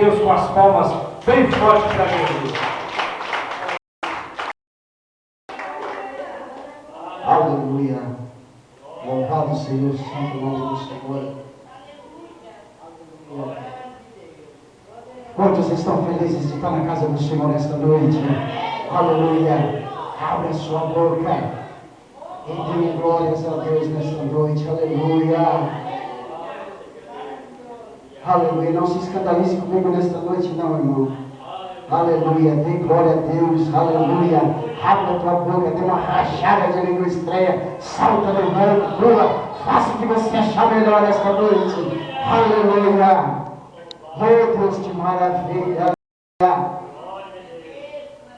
Deus com as palmas bem fortes para Jesus. Aleluia. Louvado seja o santo nome do Senhor. Quantos estão felizes de estar na casa do Senhor nesta noite? Aleluia. Abre a sua boca e dê glórias a Deus nesta noite. Aleluia. Aleluia. Não se escandalize comigo nesta noite, não, irmão. Aleluia. Dê glória a Deus. Aleluia. Abra a tua boca, dê uma rachada de língua estranha. Salta no banco, pula. Faça o que você achar melhor nesta noite. Aleluia. Oh, Deus de maravilha.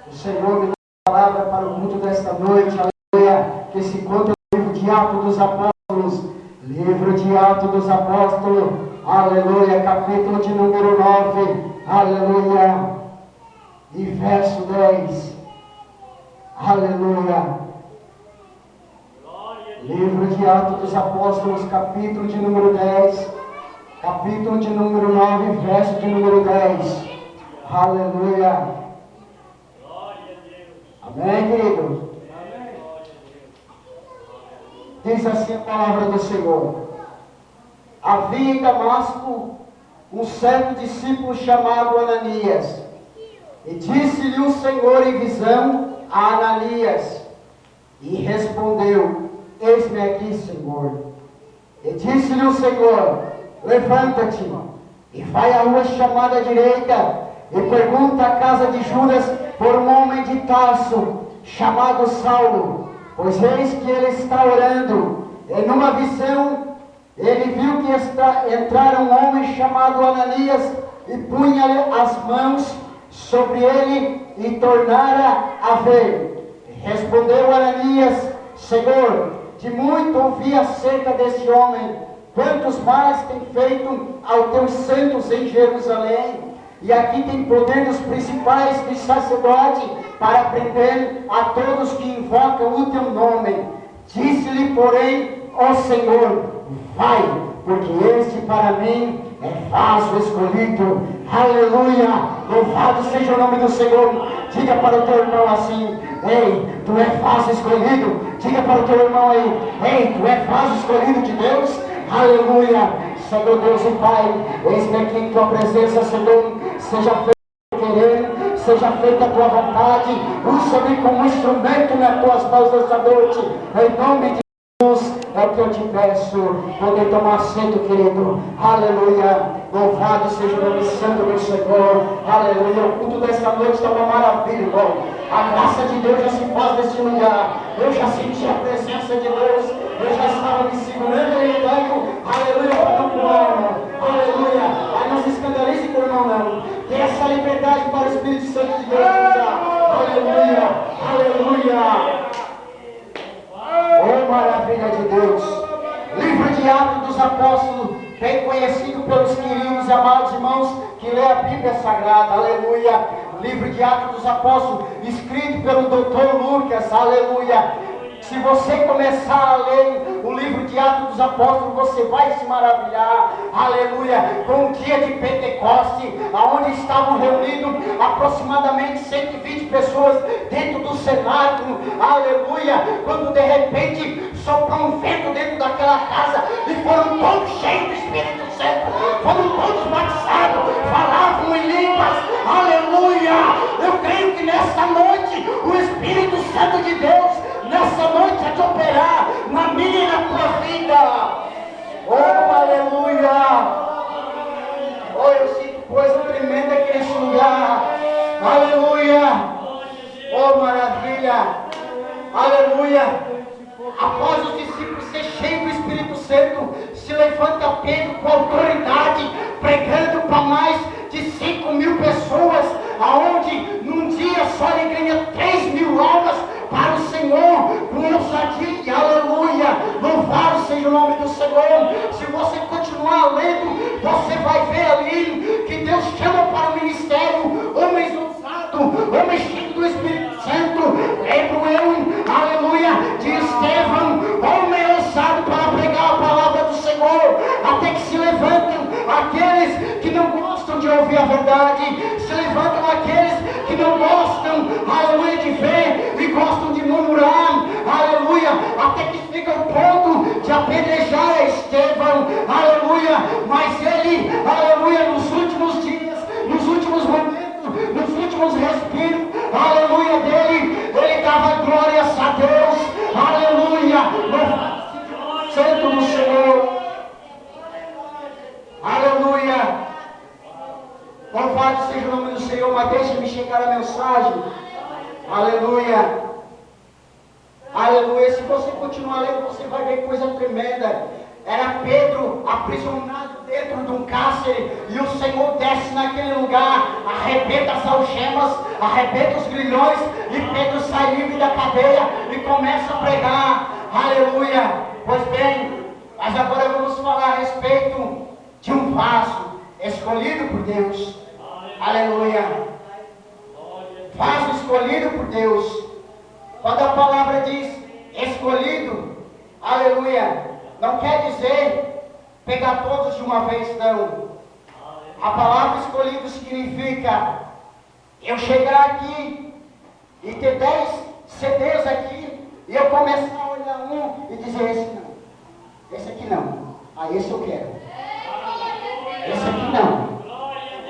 O Senhor me dá a palavra para o culto desta noite. Aleluia. Que se encontra no livro de Atos dos Apóstolos. Livro de Atos dos Apóstolos. Aleluia. Capítulo de número 9. Aleluia. E verso 10. Aleluia. Livro de Atos dos Apóstolos, capítulo de número 10. Capítulo de número 9, verso de número 10. Aleluia. Amém, querido? Diz assim a palavra do Senhor. Havia em Damasco um certo discípulo chamado Ananias. E disse-lhe o Senhor em visão a Ananias. E respondeu: Eis-me aqui, Senhor. E disse-lhe o Senhor: Levanta-te e vai à rua chamada à direita e pergunta à casa de Judas por um homem de Tarso chamado Saulo, pois eis que ele está orando. E numa visão ele viu que entrara um homem chamado Ananias e punha-lhe as mãos sobre ele e tornara a ver. Respondeu Ananias: Senhor, de muito ouvi acerca desse homem, quantos males tem feito aos teus santos em Jerusalém, e aqui tem poder dos principais dos sacerdotes para prender a todos que invocam o teu nome. Disse-lhe, porém, ó Senhor, vai, porque este para mim é vaso escolhido. Aleluia, louvado seja o nome do Senhor. Diga para o teu irmão assim: ei, tu é vaso escolhido. Diga para o teu irmão aí: ei, tu é vaso escolhido de Deus. Aleluia. Senhor Deus e Pai, eis-me aqui em tua presença, Senhor. Seja feito o querer, seja feita a tua vontade. Usa-me como instrumento nas tuas mãos nesta noite, em nome de Jesus. É o que eu te peço. Poder tomar assento, querido. Aleluia. Louvado seja o nome santo do Senhor. Aleluia. O culto desta noite está uma maravilha, irmão. A graça de Deus já se faz neste lugar. Eu já senti a presença de Deus. Eu já estava me segurando e lutando. Aleluia. Para não pular, irmão. Aleluia. Aí não se escandalize com o irmão, não. Tem essa liberdade para o Espírito Santo de Deus usar. Aleluia. Aleluia. Oh, maravilha de Deus. Livro de Atos dos Apóstolos, bem conhecido pelos queridos e amados irmãos que lê a Bíblia Sagrada. Aleluia. Livro de Atos dos Apóstolos, escrito pelo Dr. Lucas. Aleluia. Se você começar a ler o livro de Atos dos Apóstolos, você vai se maravilhar. Aleluia. Com o dia de Pentecoste, onde estavam reunidos aproximadamente 120 pessoas dentro do cenáculo. Aleluia. Quando de repente soprou um vento dentro daquela casa e foram todos cheios do Espírito Santo. Foram todos batizados, falavam em línguas. Aleluia. Eu creio que nesta noite o Espírito Santo de Deus nessa noite é de operar na minha e na tua vida. Oh, aleluia. Oh, eu sinto coisa tremenda aqui nesse lugar. Aleluia. Oh, maravilha. Aleluia. Após os discípulos ser cheios do Espírito Santo, se levanta Pedro com autoridade, pregando para mais de 5.000 pessoas, aonde num dia só ele ganha 3.000 almas para o Senhor, com ousadia. Aleluia. Louvado seja o nome do Senhor. Se você continuar lendo, você vai ver ali que Deus chama para o ministério homens ousados, homens cheios do Espírito Santo. Lembro eu, aleluia, de Estevão, homem ousado para pregar a palavra do Senhor, até que se levantam aqueles que não gostam de de ouvir a verdade. Se levantam aqueles que não gostam, aleluia, de ver e gostam de murmurar, aleluia, até que fica o ponto de apedrejar Estevão, aleluia. Mas ele, aleluia, nos últimos dias, nos últimos momentos, nos últimos respiros, aleluia, dele, ele dava glórias a Deus, aleluia, louvado Santo do Senhor, aleluia, louvado seja o nome do Senhor. Mas deixa-me chegar a mensagem, aleluia, aleluia. Se você continuar lendo, você vai ver coisa tremenda. Era Pedro aprisionado dentro de um cárcere, e o Senhor desce naquele lugar, arrebenta as algemas, arrebenta os grilhões, e Pedro sai livre da cadeia e começa a pregar, aleluia. Pois bem, mas agora vamos falar a respeito de um vaso escolhido por Deus, aleluia, vaso escolhido por Deus. Quando a palavra diz escolhido, aleluia, não quer dizer pegar todos de uma vez, não. A palavra escolhido significa eu chegar aqui e ter 10 CDs aqui, e eu começar a olhar um e dizer: esse não, esse aqui não, esse eu quero, esse aqui não,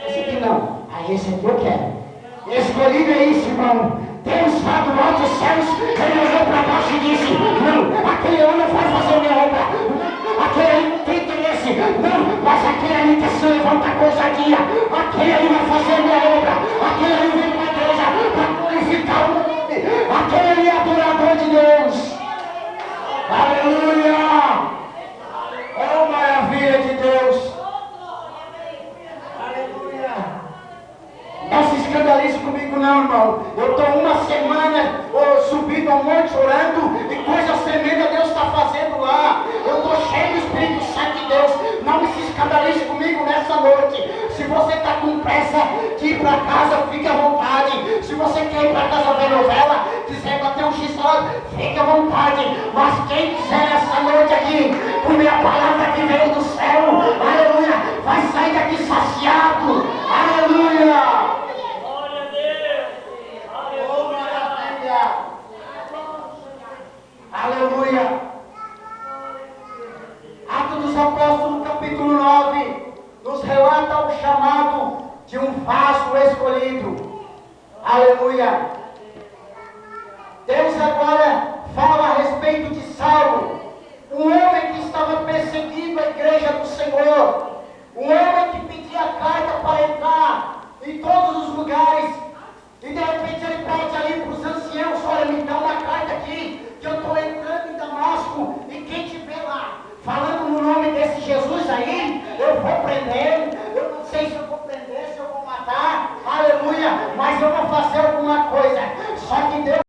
esse aqui não, esse aqui eu quero. Escolhido é isso, irmão. Deus lá do alto dos céus, ele olhou para baixo e disse: não, aquele homem não vai fazer minha obra, não, aquele ali não tem interesse, não, mas aquele ali quer se levantar com ousadia, aquele ali vai fazer minha obra, aquele ali vem para a igreja para glorificar o nome, aquele ali é adorador de Deus, aleluia, oh maravilha de Deus, aleluia. Não se escandalize comigo não, irmão. Eu estou uma semana subindo ao monte orando, e coisas tremendas Deus está fazendo lá. Eu estou cheio do Espírito Santo de Deus. Não me se escandalize comigo nessa noite. Se você está com pressa de ir para casa, fique à vontade. Se você quer ir para casa ver novela, quiser bater um x-salado, fique à vontade. Mas quem quiser essa noite aqui comer a palavra que veio do céu, aleluia, vai sair daqui saciado, aleluia. Aleluia. Atos dos Apóstolos, capítulo 9, nos relata o chamado de um vaso escolhido. Aleluia. Deus agora fala a respeito de Saulo, um homem que estava perseguindo a igreja do Senhor, um homem que pedia carta para entrar em todos os lugares, e de repente ele pede ali para os anciãos: olha, me dá uma carta aqui, que eu estou entrando em Damasco, e quem tiver lá falando no nome desse Jesus aí, eu vou prender. Eu não sei se eu vou prender, se eu vou matar, aleluia, mas eu vou fazer alguma coisa. Só que Deus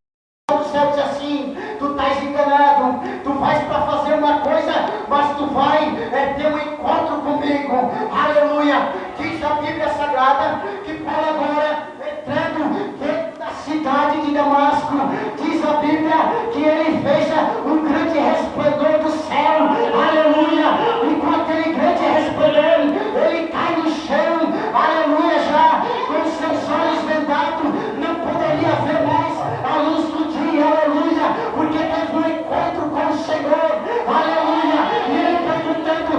do céu diz assim: tu estás enganado, tu vais para fazer uma coisa, mas tu vai ter um encontro comigo, aleluia. Diz a Bíblia Sagrada que Paulo agora entrando dentro da cidade de Damasco, diz a Bíblia que ele veja um grande resplendor do céu, aleluia, e com aquele grande resplendor ele cai no chão, aleluia, já com os seus olhos vendados, não poderia ver mais a luz do dia, aleluia, porque teve um encontro com o Senhor, aleluia. E ele perguntando: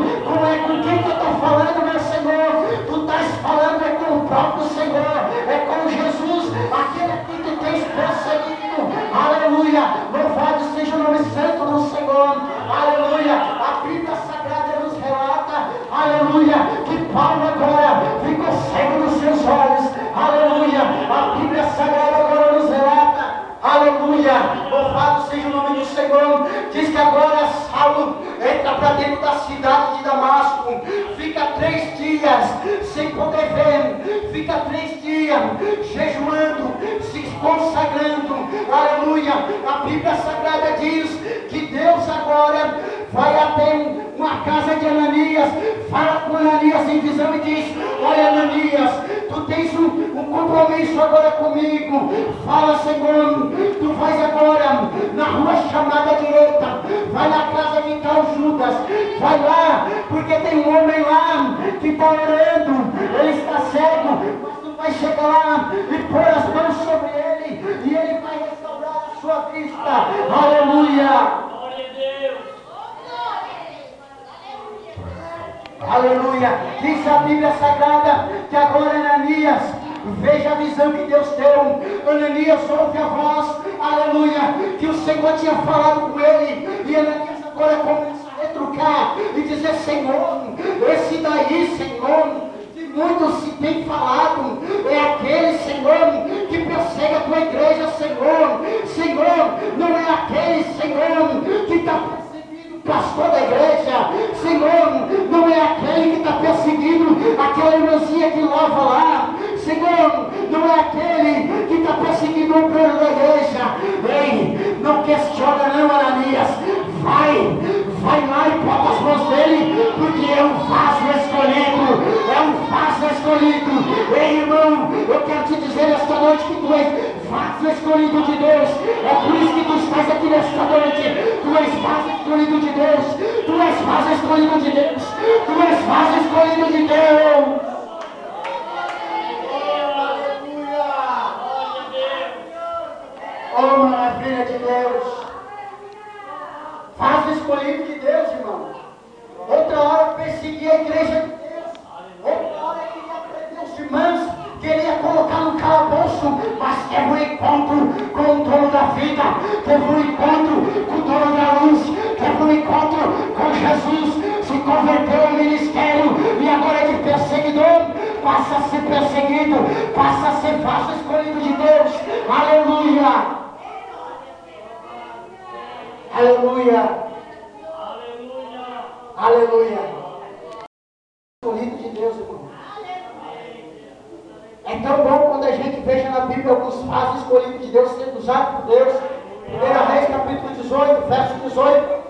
com quem que eu estou falando, meu Senhor? Tu estás falando com o próprio Senhor, é com Jesus, aquele aqui que tens perseguido, aleluia. Louvado seja o nome santo do Senhor, aleluia. A Bíblia Sagrada nos relata, aleluia, que Paulo agora ficou cego dos seus olhos, aleluia. A Bíblia Sagrada agora nos relata, aleluia, louvado seja o nome do Senhor. Diz que agora Saulo entra para dentro da cidade de Damasco, fica 3 dias sem poder ver, fica 3 dias jejuando, se consagrando, aleluia. A Bíblia Sagrada diz que Deus agora vai até uma casa de Ananias, fala com Ananias em visão e diz: olha, Ananias, tu tens um compromisso agora comigo, fala, Senhor, tu vais agora na rua chamada direita, vai na casa de tal Judas, vai lá, porque tem um homem lá que está orando, ele está cego, mas tu vai chegar lá e pôr as mãos sobre ele, e ele vai restaurar a sua vista. Aleluia! Aleluia! Diz a Bíblia Sagrada que agora Ananias, veja a visão que Deus deu. Ananias ouve a voz, aleluia, que o Senhor tinha falado com ele, e Ananias agora começa a retrucar e dizer: Senhor, esse daí, Senhor, que muito se tem falado, é aquele, Senhor, que persegue a tua igreja, Senhor. Senhor, não é aquele, Senhor, que está perseguindo o pastor da igreja. Senhor, não é aquele que está perseguindo aquela irmãzinha que lava lá. Senhor, não é aquele que está perseguindo o plano da igreja. Ei, não questiona não, Ananias. Vai lá e bota as mãos dele, porque é um vaso escolhido. É um vaso escolhido. Ei, irmão, eu quero te dizer esta noite que tu és vaso escolhido de Deus. É por isso que tu estás aqui nesta noite. Tu és vaso escolhido de Deus. Tu és vaso escolhido de Deus. Tu és vaso escolhido de Deus. Oh, maravilha de Deus. Vaso escolhido de Deus, irmão. Outra hora perseguia a igreja de Deus. Outra hora queria prender os irmãos, queria colocar no calabouço, mas teve um encontro com o dono da vida, teve um encontro com o dono da luz, teve um encontro com Jesus, se converteu ao ministério e agora é de perseguidor, passa a ser perseguido, passa a ser vaso escolhido de Deus. Aleluia! Aleluia! Aleluia! Escolhido de Deus, irmão. É tão bom quando a gente veja na Bíblia alguns vasos escolhidos de Deus sendo usados por Deus. 1 Reis, capítulo 18, verso 18,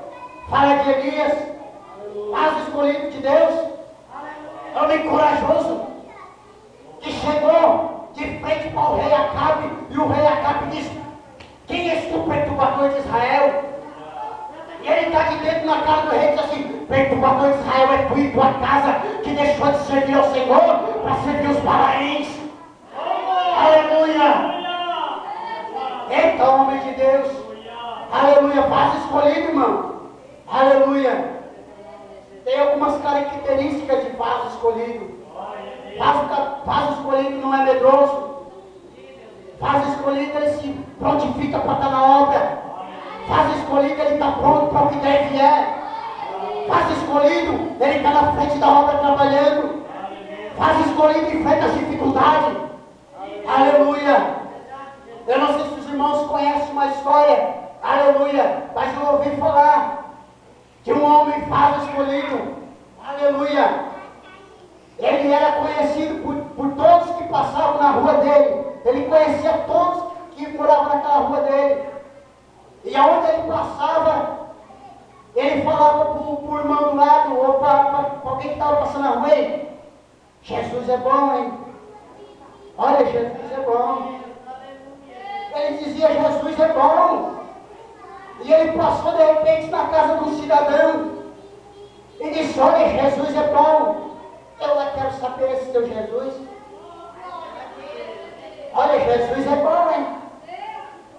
fala de Elias, vaso escolhido de Deus, homem corajoso, que chegou de frente para o rei Acabe, e o rei Acabe disse: quem és tu, perturbador de Israel? E ele está de dentro na cara do rei e diz assim: perturbador de Israel, é tu e tua casa que deixou de servir ao Senhor para servir os balaíns. Aleluia! Eita, homem de Deus! Aleluia! Vaso escolhido, irmão! Aleluia! Tem algumas características de vaso escolhido. Vaso escolhido não é medroso. Vaso escolhido, ele se prontifica para estar na obra. Vaso escolhido, ele está pronto para o que deve e é. Vaso escolhido, ele está na frente da obra trabalhando. Vaso escolhido enfrenta as dificuldades. Aleluia! Eu não sei se os irmãos conhecem uma história, aleluia, mas eu ouvi falar de um homem vaso escolhido, aleluia. Ele era conhecido por todos que passavam na rua dele. Ele conhecia todos que moravam naquela rua dele. E aonde ele passava, ele falava para o irmão do lado, ou para alguém que estava passando na rua: ei, Jesus é bom, hein? Olha, Jesus é bom. Ele dizia: Jesus é bom. E ele passou de repente na casa de um cidadão e disse: olha, Jesus é bom. Eu lá quero saber esse teu Jesus. Olha, Jesus é bom, hein?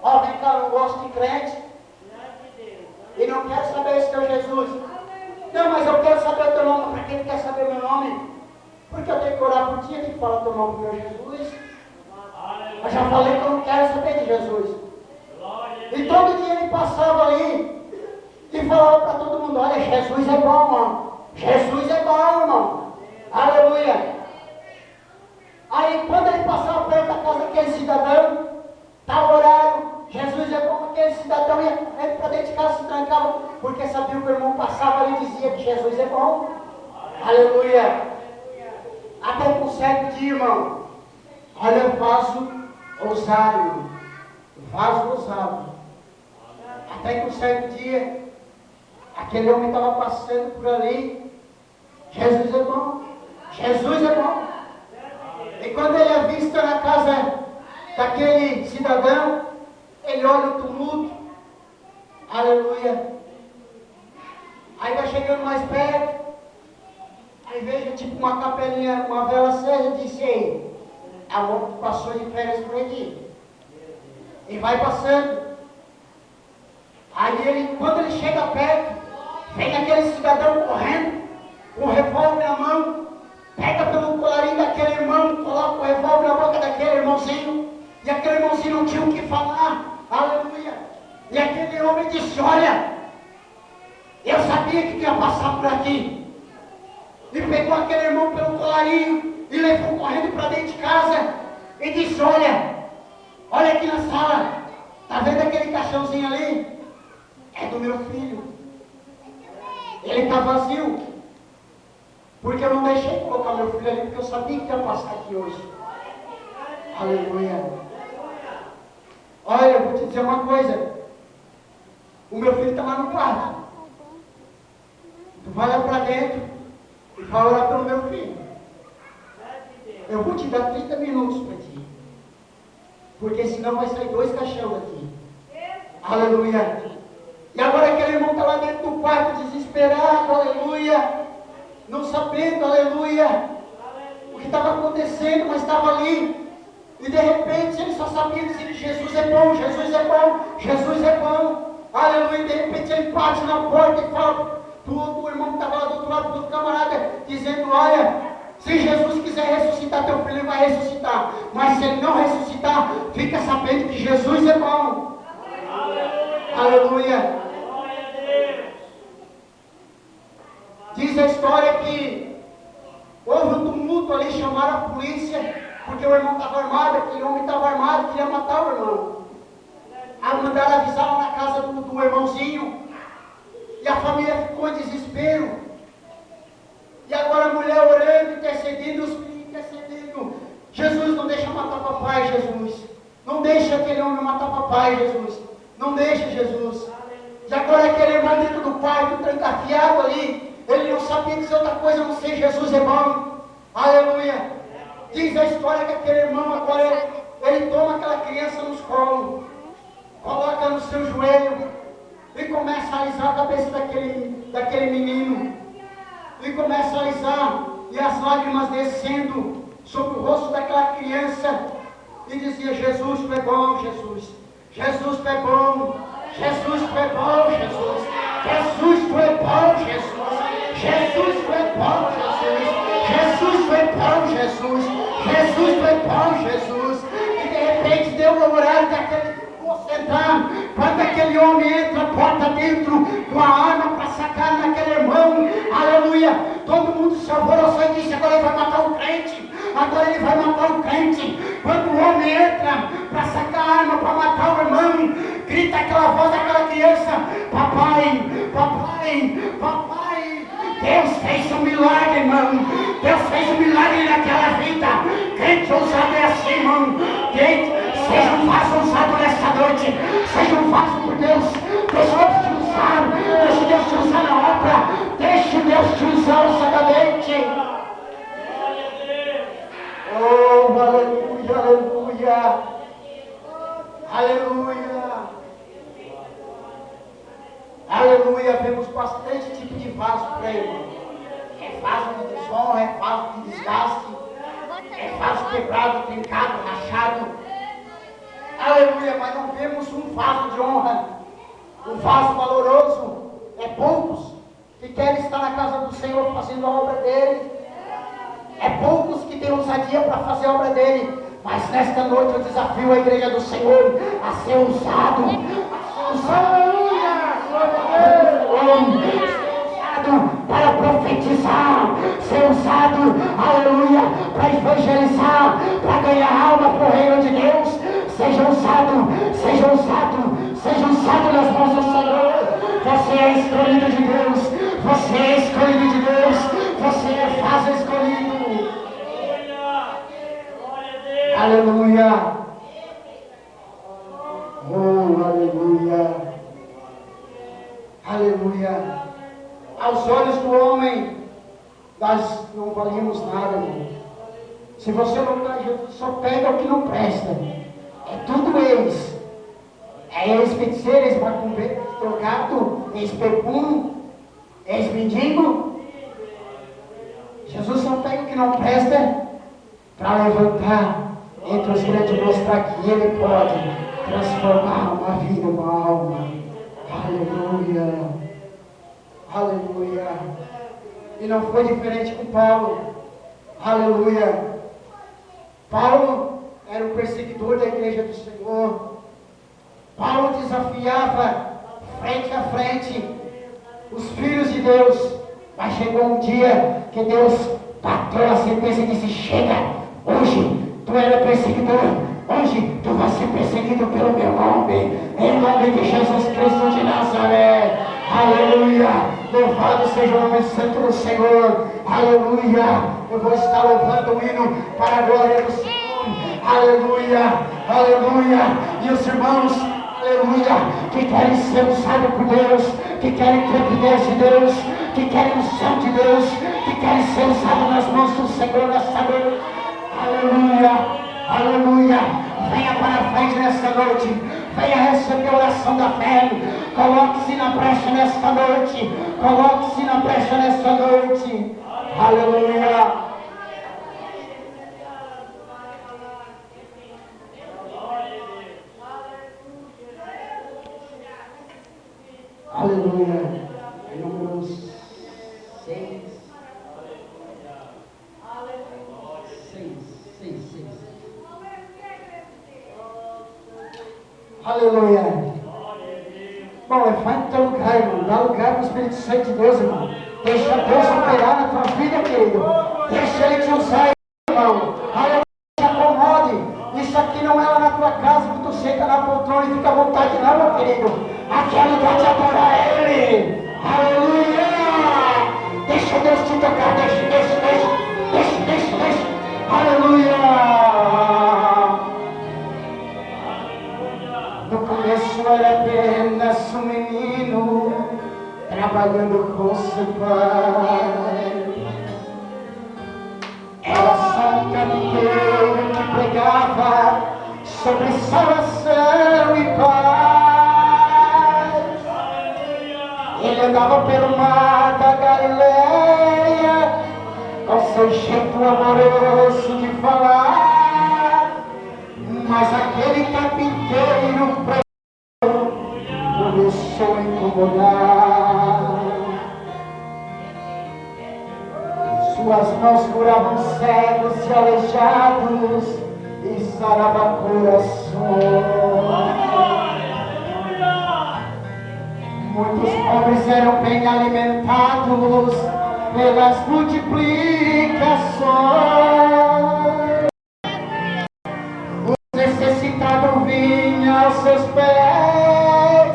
Ó, vem cá, eu não gosto de crente. E não quero saber esse teu Jesus. Não, mas eu quero saber o teu nome. Para que tu quer saber o meu nome? Porque eu tenho que orar por ti, eu tenho que falar o teu nome pro meu Jesus. Eu já falei que eu não quero saber de Jesus. E todo dia ele passava ali e falava para todo mundo: olha, Jesus é bom, irmão. Jesus é bom, irmão. Aleluia. Aí quando ele passava perto da casa daquele cidadão, estava horário, Jesus é bom, aquele cidadão ia para dentro de casa, se trancava, porque sabia que o irmão passava ali e dizia que Jesus é bom. Aleluia. Até com certo dia, irmão, olha o vaso ousado, irmão. Vaso ousado. Até que um certo dia, aquele homem estava passando por ali. Jesus é bom. Jesus é bom. E quando ele avista na casa daquele cidadão, ele olha o tumulto. Aleluia. Aí vai chegando mais perto. Aí veja tipo uma capelinha, uma vela acesa e disse: ei, a moto passou de férias por aqui. E vai passando. Aí ele, quando ele chega perto, vem aquele cidadão correndo, com o revólver na mão, pega pelo colarinho daquele irmão, coloca o revólver na boca daquele irmãozinho, e aquele irmãozinho não tinha o que falar, aleluia. E aquele homem disse: olha, eu sabia que ia passar por aqui. E pegou aquele irmão pelo colarinho e levou correndo para dentro de casa e disse: olha aqui na sala, está vendo aquele caixãozinho ali? É do meu filho. Ele está vazio. Porque eu não deixei colocar meu filho ali, porque eu sabia que ia passar aqui hoje. Aleluia. Olha, eu vou te dizer uma coisa. O meu filho está lá no quarto. Tu vai lá para dentro e vai orar pelo meu filho. Eu vou te dar 30 minutos para ti. Porque senão vai sair 2 caixões daqui. Aleluia. E agora aquele irmão está lá dentro do quarto desesperado, aleluia. Não sabendo, aleluia, o que estava acontecendo, mas estava ali. E de repente ele só sabia dizer: Jesus é bom, Jesus é bom, Jesus é bom. Aleluia. E de repente ele bate na porta e fala o irmão que estava lá do outro lado, do camarada, dizendo: olha, se Jesus quiser ressuscitar teu filho, ele vai ressuscitar. Mas se ele não ressuscitar, fica sabendo que Jesus é bom. Aleluia. Diz a história que houve um tumulto ali, chamaram a polícia, porque o irmão estava armado, aquele homem estava armado, queria matar o irmão. Aí mandaram avisar lá na casa do irmãozinho, e a família ficou em desespero. E agora a mulher orando, intercedendo, os filhos intercedendo: Jesus, não deixa matar papai, Jesus. Não deixa aquele homem matar papai, Jesus. Não deixa, Jesus. E agora aquele irmão dentro do quarto, trancafiado ali, ele não sabia dizer outra coisa, a não ser Jesus é bom. Aleluia. Diz a história que aquele irmão agora, ele toma aquela criança nos colos, coloca no seu joelho e começa a alisar a cabeça daquele menino. E começa a alisar, e as lágrimas descendo sobre o rosto daquela criança. E dizia: Jesus, tu é bom, Jesus. Jesus, tu é bom. Jesus, tu é bom, Jesus. Jesus, tu é bom, Jesus. Jesus, tu é bom, Jesus. Jesus, tu é bom, Jesus. Jesus, tu é bom, Jesus. E de repente deu o horário daquele moço entrar. Quando aquele homem entra, porta dentro com a arma para sacar naquele irmão. Aleluia. Todo mundo se alvoroçou e disse: agora ele vai matar o crente. Agora ele vai matar o crente. Quando o homem entra para sacar a arma para matar o irmão, grita aquela voz daquela criança: papai, papai, papai. Deus fez um milagre, irmão. Deus fez um milagre naquela vida. Crente ousado é assim, irmão. Crente, seja um vaso usado nessa noite. Seja um vaso por Deus. Deixa Deus te usar. Deixa Deus te usar na obra. Deixa Deus te usar ousadamente. Oh, aleluia, aleluia. Aleluia. Aleluia. Vemos bastante tipo de vaso para ele. É vaso de desonra, é vaso de desgaste, é vaso quebrado, trincado, rachado. Aleluia. Mas não vemos um vaso de honra, um vaso valoroso. É poucos que querem estar na casa do Senhor fazendo a obra dele. É poucos que têm ousadia para fazer a obra dele. Mas nesta noite eu desafio a igreja do Senhor a ser ousado. A ser ousado. Para profetizar, ser usado, aleluia, para evangelizar, para ganhar alma para o reino de Deus. Seja usado, seja usado, seja usado nas mãos do Senhor. Você é escolhido de Deus, você é escolhido de Deus, você é vaso escolhido. Aleluia. Oh, aleluia. Aleluia. Aos olhos do homem, nós não valíamos nada, irmão. Se você não está em Jesus, só pega o que não presta. É tudo eles. É ex-feiticeiro, ex-macumbeiro, ex-drogado, ex-pepum, ex-mendigo. não presta, para levantar entre os grandes e mostrar que Ele pode transformar uma vida, uma alma. Aleluia. Aleluia. E não foi diferente com Paulo. Aleluia. Paulo era o perseguidor da igreja do Senhor. Paulo desafiava frente a frente os filhos de Deus. Mas chegou um dia que Deus bateu a sentença e disse: chega, hoje tu era perseguidor, hoje tu vai ser perseguido pelo meu nome, em nome de Jesus Cristo de Nazaré. Aleluia, louvado seja o nome santo do Senhor. Aleluia, eu vou estar louvando o hino para a glória do Senhor. Aleluia, aleluia. E os irmãos, aleluia, que querem ser usados por Deus, que querem ter poder de Deus, que querem o céu de Deus, que querem ser usados nas mãos do Senhor nessa noite. Aleluia, aleluia. Venha para frente nesta noite, venha receber a oração da fé. Coloque-se na brecha nesta noite, coloque-se na brecha nesta noite. Aleluia. Aleluia. Número 6. 6. Aleluia. Bom, vai no teu lugar, irmão. Dá lugar para o Espírito Santo de Deus, irmão. Deixa Deus operar na tua vida, querido. Deixa Ele te usar, irmão. Aleluia. Se acomode. Isso aqui não é lá na tua casa que tu senta na poltrona e fica à vontade, não, meu querido. Aqui é lugar de adorar Ele. Aleluia. Deixa Deus te tocar. Deixa. Aleluia. No começo era apenas um menino trabalhando com seu pai. Era só um carpinteiro que pregava sobre salvação e paz. Ele andava pelo mar da Galileia com seu jeito amoroso de falar, mas aquele carpinteiro começou a incomodar. Suas mãos curavam cegos e aleijados e saravam corações. Muitos pobres eram bem alimentados pelas multiplicações. O necessitado vinha aos seus pés,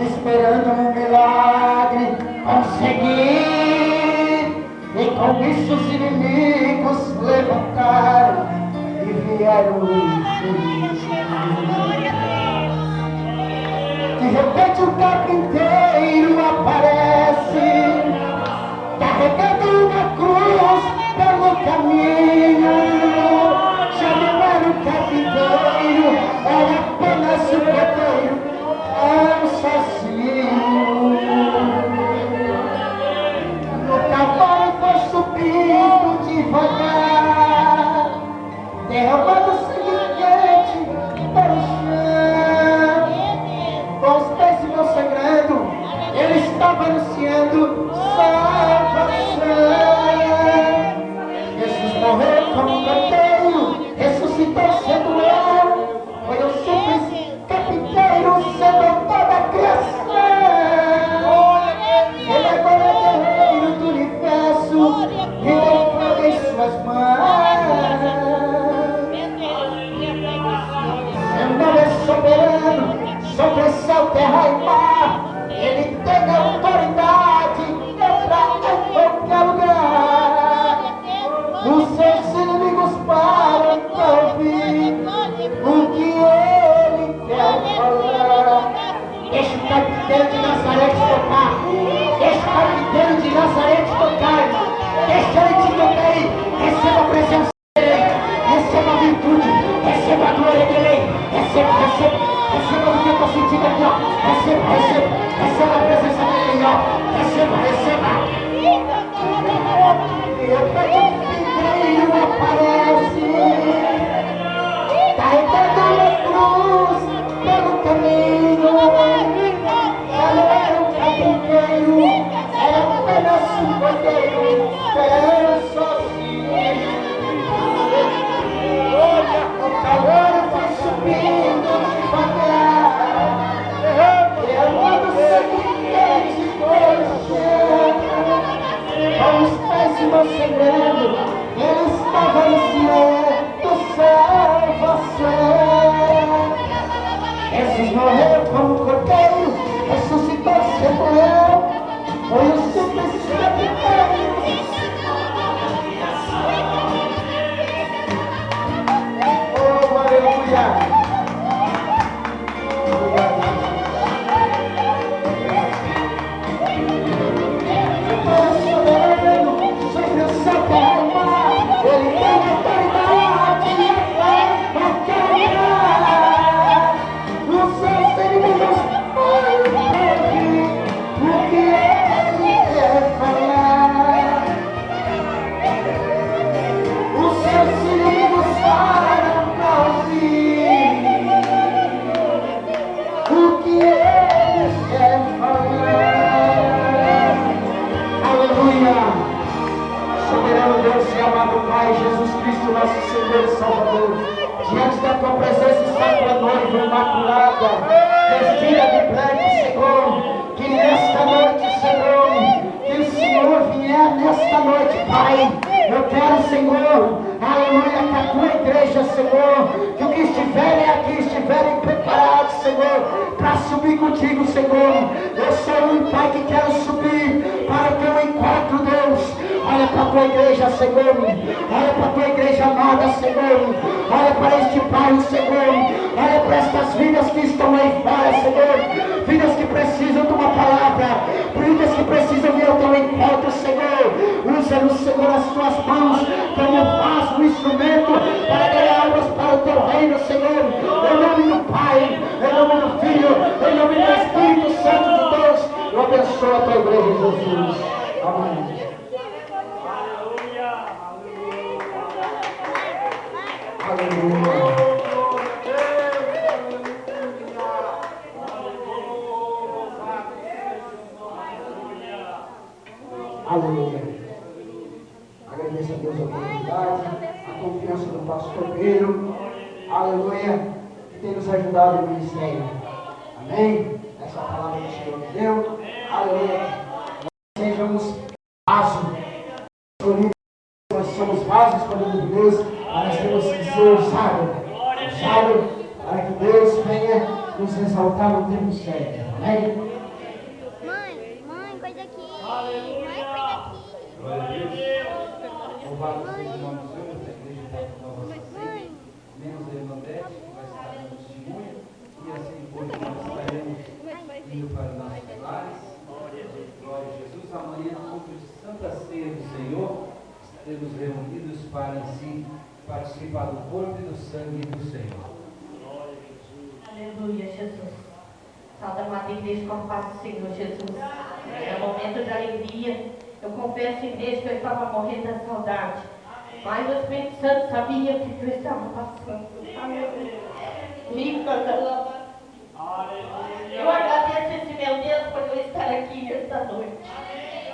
esperando um milagre conseguir. E com isso os inimigos levantaram e vieram infelizes. De repente o carpinteiro aparece, carregando uma cruz pelo caminho. Já não era o carpinteiro, era apenas o pedreiro, tão sozinho. O cavalo foi subindo devagar, derramando sangue quente para o chão. Com os pés se sangrando, ele estava anunciando salvação. Jesus morreu como um carpinteiro, ressuscitou sendo eu. Foi o simples carpinteiro sendo toda a criação. Ele agora é guerreiro do universo e tem fogo em suas mãos. Seu nome é soberano sobre céu, terra e mar. Ele tem autoridade para qualquer lugar. Os seus inimigos param para ouvir o que ele quer falar. Deixa o carpinteiro de Nazaré te tocar. Deixa o carpinteiro de Nazaré te tocar, irmão. Deixa ele te tocar aí. Receba a presença dele. Receba a virtude. Receba a glória dele. Receba o que eu estou sentindo aqui, ó. Receba a presença dele, ó. Receba. de repente o Filho aparece, carregando uma cruz pelo caminho. Já não era um carpinteiro, era apenas um cordeiro, esperando sozinho. O calor foi subindo devagar, derramando sangue quente com os pés se mostrando, ele estava anunciando salvação. Jesus morreu como cordeiro, ressuscitou, se morreu, foi o simples capitão. Oh, aleluia! Sobre o seu mar, ele tem autoridade para quebrar os seus inimigos. O que ele quer falar, os seus inimigos param para ouvir o que ele quer falar. Aleluia! Soberano Deus e amado Pai, Jesus Cristo, nosso Senhor e Salvador, diante da tua presença está tua noiva imaculada, vestida de branco, Senhor, que nesta noite, Senhor, que o Senhor vier nesta noite, Pai. Eu quero, Senhor, aleluia, que a tua igreja, Senhor, que o que estiverem aqui estiverem preparados, Senhor, para subir contigo, Senhor. Eu sou um Pai que quero subir para o teu encontro, Deus. Olha para a tua igreja, Senhor. Olha para a tua igreja amada, Senhor. Olha para este bairro, Senhor. Olha para estas vidas que estão aí fora, Senhor. Vidas que precisam de uma palavra. Vidas que precisam vir ao teu encontro, Senhor. Usa-nos, Senhor, as tuas mãos como vaso, um instrumento para ganhar almas para o teu reino, Senhor. Em nome do Pai, em nome do Filho, em nome do Espírito Santo de Deus. Eu abençoo a tua igreja, Jesus. Amém. Aleluia. Aleluia. Agradeço a Deus a oportunidade, a confiança do pastor Pedro. Aleluia. Que tem nos ajudado no ministério. Amém? Essa palavra que o Senhor nos deu. Aleluia. Nós sejamos vasos escolhidos. Nós somos vasos escolhidos de Deus. Nós temos que ser usados para que Deus venha nos exaltar no tempo certo. Amém? Mãe, coisa aqui. Mãe, coisa aqui. Glória a Deus. Louvado seja o nome do Senhor, essa igreja está com nova saída. Menos a irmã Beth, que vai estar dando testemunho. E assim depois nós estaremos indo para os nossos lares. Glória a Jesus. Amanhã, no culto de Santa Ceia do Senhor, estaremos reunidos para assim participar do corpo e do sangue do Senhor. Aleluia, Jesus. Salve a amada igreja com a paz do Senhor, Jesus. É um momento de alegria. Eu confesso em Deus que eu estava morrendo da saudade. Mas o Espírito Santo sabia o que eu estava passando. Aleluia. Eu agradeço esse meu Deus por eu estar aqui nesta noite.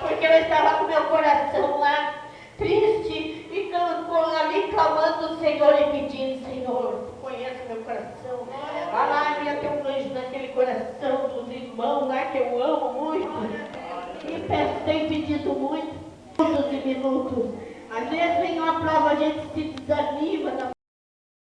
Porque eu estava com meu coração lá, triste, e ali clamando o Senhor e pedindo: Senhor, conhece meu coração. Vai lá, envia teu anjo naquele coração dos irmãos lá que eu amo muito. E tenho pedido muito, minutos e minutos. Às vezes vem uma prova, a gente se desanima.